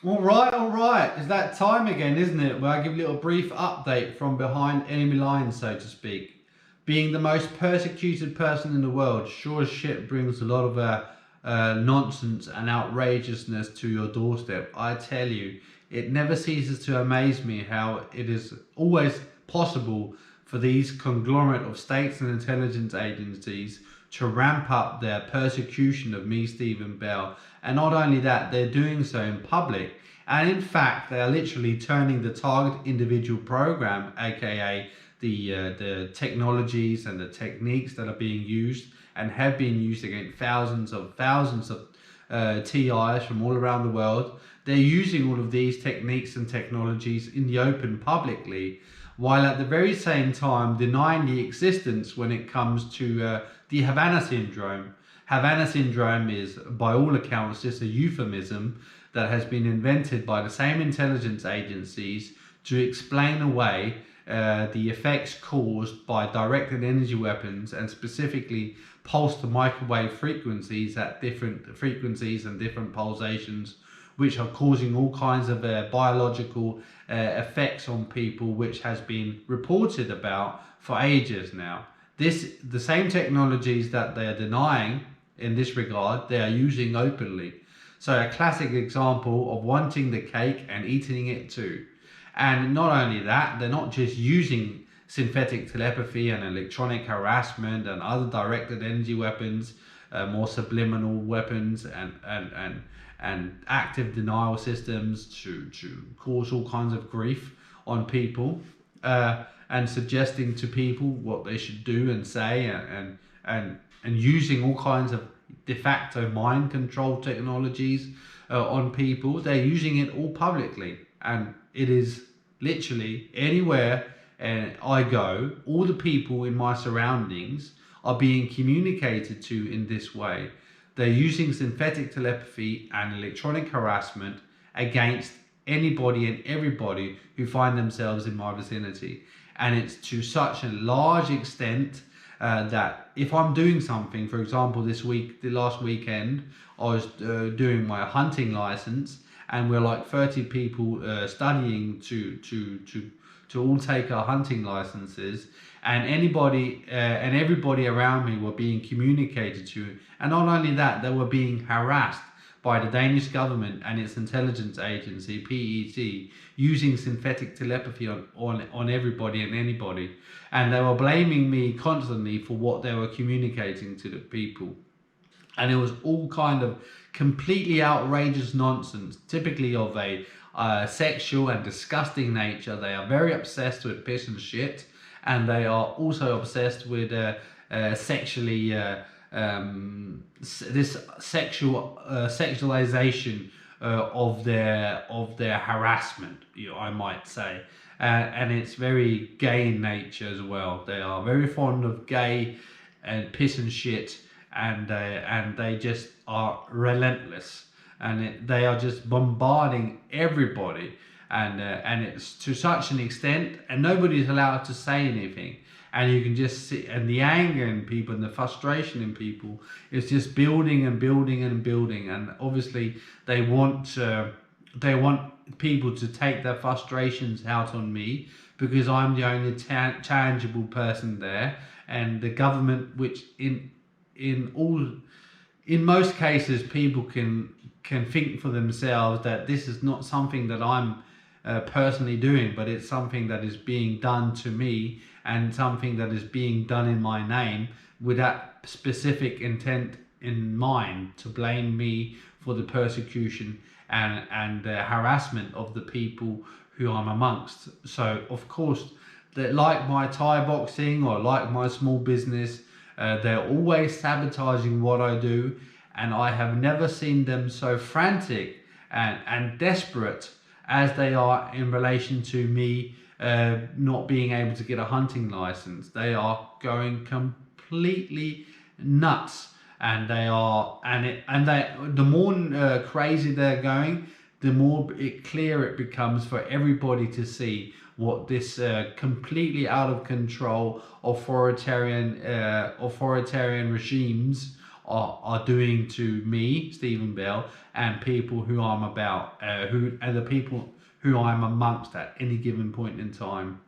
All right. It's that time again, isn't it? Where I give a little brief update from behind enemy lines, so to speak. Being the most persecuted person in the world sure as shit brings a lot of nonsense and outrageousness to your doorstep. I tell you, it never ceases to amaze me how it is always possible for these conglomerate of states and intelligence agencies to ramp up their persecution of me, Stephen Bell. And not only that, they're doing so in public. And in fact, they are literally turning the target individual program, aka the technologies and the techniques that are being used and have been used against thousands of TIs from all around the world. They're using all of these techniques and technologies in the open publicly, while at the very same time denying the existence when it comes to the Havana syndrome. Havana syndrome is, by all accounts, just a euphemism that has been invented by the same intelligence agencies to explain away the effects caused by directed energy weapons and specifically pulse to microwave frequencies at different frequencies and different pulsations, which are causing all kinds of biological effects on people, which has been reported about for ages now. The same technologies that they are denying in this regard, they are using openly. So a classic example of wanting the cake and eating it too. And not only that, they're not just using synthetic telepathy and electronic harassment and other directed energy weapons, more subliminal weapons and active denial systems to cause all kinds of grief on people, and suggesting to people what they should do and say, and using all kinds of de facto mind control technologies on people. They're using it all publicly, and it is literally anywhere I go, all the people in my surroundings are being communicated to in this way. They're using synthetic telepathy and electronic harassment against anybody and everybody who find themselves in my vicinity. And it's to such a large extent that if I'm doing something, for example, the last weekend, I was doing my hunting license, and we're like 30 people studying to all take our hunting licenses, and anybody and everybody around me were being communicated to, and not only that, they were being harassed by the Danish government and its intelligence agency, PET, using synthetic telepathy on everybody and anybody. And they were blaming me constantly for what they were communicating to the people. And it was all kind of completely outrageous nonsense, typically of a sexual and disgusting nature. They are very obsessed with piss and shit, and they are also obsessed with sexually this sexual sexualization of their harassment, I might say, and it's very gay in nature as well. They are very fond of gay and piss and shit, and they just are relentless, and they are just bombarding everybody, and it's to such an extent, and nobody's allowed to say anything. And you can just see, and the anger in people and the frustration in people is just building and building and building. And obviously, they want people to take their frustrations out on me because I'm the only tangible person there, and the government, which in most cases people can think for themselves that this is not something that I'm personally doing, but it's something that is being done to me and something that is being done in my name with that specific intent in mind to blame me for the persecution and harassment of the people who I'm amongst. So of course, that like my Thai boxing or like my small business, they're always sabotaging what I do, and I have never seen them so frantic and desperate as they are in relation to me not being able to get a hunting license. They are going completely nuts, and the more crazy they're going, the more clear it becomes for everybody to see what this completely out of control authoritarian regimes are doing to me, Stephen Bell, and people who I'm about, the people who I'm amongst at any given point in time.